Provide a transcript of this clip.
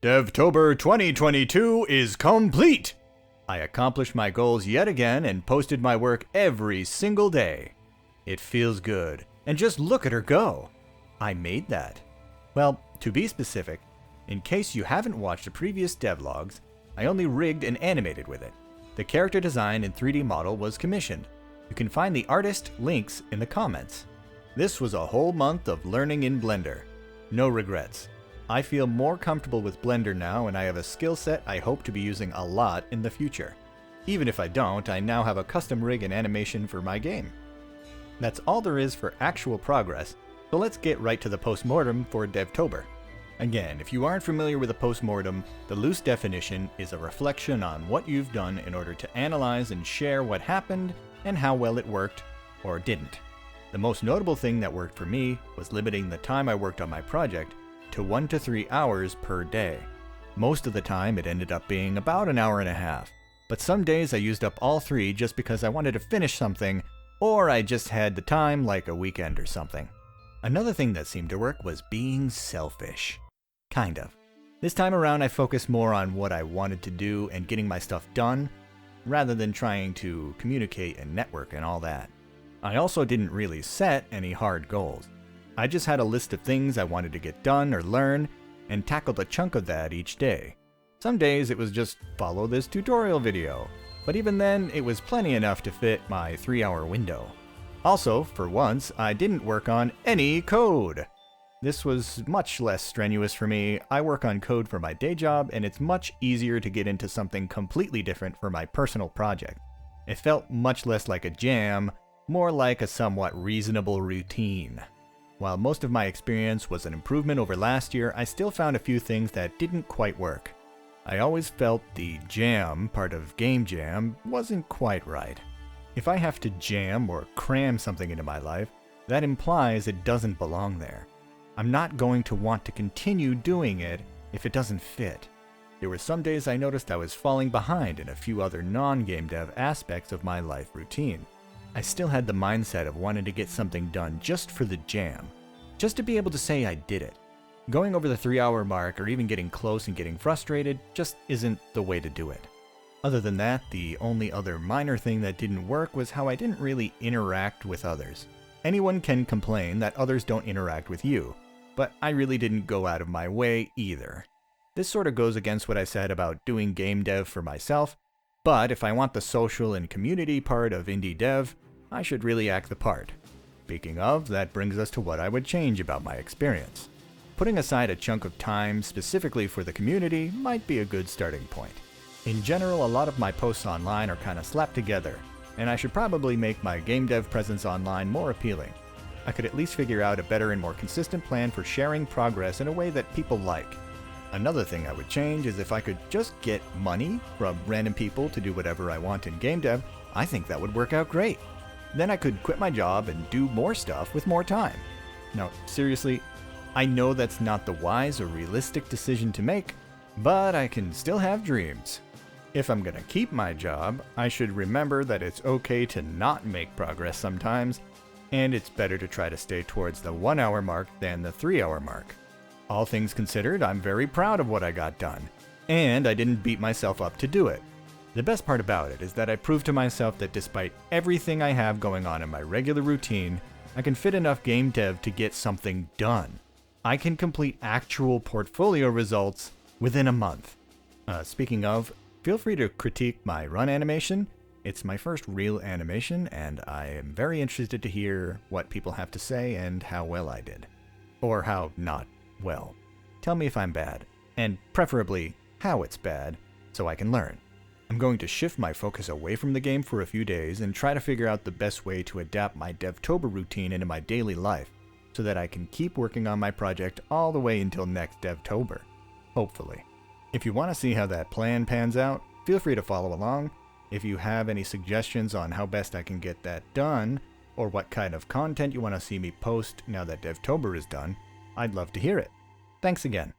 Devtober 2022 is complete! I accomplished my goals yet again and posted my work every single day. It feels good. And just look at her go! I made that. Well, to be specific, in case you haven't watched the previous devlogs, I only rigged and animated with it. The character design and 3D model was commissioned. You can find the artist links in the comments. This was a whole month of learning in Blender. No regrets. I feel more comfortable with Blender now, and I have a skill set I hope to be using a lot in the future. Even if I don't, I now have a custom rig and animation for my game. That's all there is for actual progress, so let's get right to the post-mortem for Devtober. Again, if you aren't familiar with a post-mortem, the loose definition is a reflection on what you've done in order to analyze and share what happened and how well it worked or didn't. The most notable thing that worked for me was limiting the time I worked on my project to 1 to 3 hours per day. Most of the time it ended up being about an hour and a half, but some days I used up all 3 just because I wanted to finish something, or I just had the time like a weekend or something. Another thing that seemed to work was being selfish. Kind of. This time around I focused more on what I wanted to do and getting my stuff done, rather than trying to communicate and network and all that. I also didn't really set any hard goals. I just had a list of things I wanted to get done or learn, and tackled a chunk of that each day. Some days it was just follow this tutorial video, but even then it was plenty enough to fit my 3-hour window. Also, for once, I didn't work on any code. This was much less strenuous for me. I work on code for my day job, and it's much easier to get into something completely different for my personal project. It felt much less like a jam, more like a somewhat reasonable routine. While most of my experience was an improvement over last year, I still found a few things that didn't quite work. I always felt the jam part of Game Jam wasn't quite right. If I have to jam or cram something into my life, that implies it doesn't belong there. I'm not going to want to continue doing it if it doesn't fit. There were some days I noticed I was falling behind in a few other non-game dev aspects of my life routine. I still had the mindset of wanting to get something done just for the jam, just to be able to say I did it. Going over the 3-hour mark or even getting close and getting frustrated just isn't the way to do it. Other than that, the only other minor thing that didn't work was how I didn't really interact with others. Anyone can complain that others don't interact with you, but I really didn't go out of my way either. This sort of goes against what I said about doing game dev for myself, but if I want the social and community part of indie dev, I should really act the part. Speaking of, that brings us to what I would change about my experience. Putting aside a chunk of time specifically for the community might be a good starting point. In general, a lot of my posts online are kind of slapped together, and I should probably make my game dev presence online more appealing. I could at least figure out a better and more consistent plan for sharing progress in a way that people like. Another thing I would change is if I could just get money from random people to do whatever I want in game dev. I think that would work out great. Then I could quit my job and do more stuff with more time. Now, seriously, I know that's not the wise or realistic decision to make, but I can still have dreams. If I'm gonna keep my job, I should remember that it's okay to not make progress sometimes, and it's better to try to stay towards the 1-hour mark than the 3-hour mark. All things considered, I'm very proud of what I got done, and I didn't beat myself up to do it. The best part about it is that I proved to myself that despite everything I have going on in my regular routine, I can fit enough game dev to get something done. I can complete actual portfolio results within a month. Speaking of, feel free to critique my run animation. It's my first real animation, and I am very interested to hear what people have to say and how well I did. Or how not well. Tell me if I'm bad, and preferably how it's bad, so I can learn. I'm going to shift my focus away from the game for a few days and try to figure out the best way to adapt my Devtober routine into my daily life, so that I can keep working on my project all the way until next Devtober. Hopefully. If you want to see how that plan pans out, feel free to follow along. If you have any suggestions on how best I can get that done, or what kind of content you want to see me post now that Devtober is done, I'd love to hear it. Thanks again.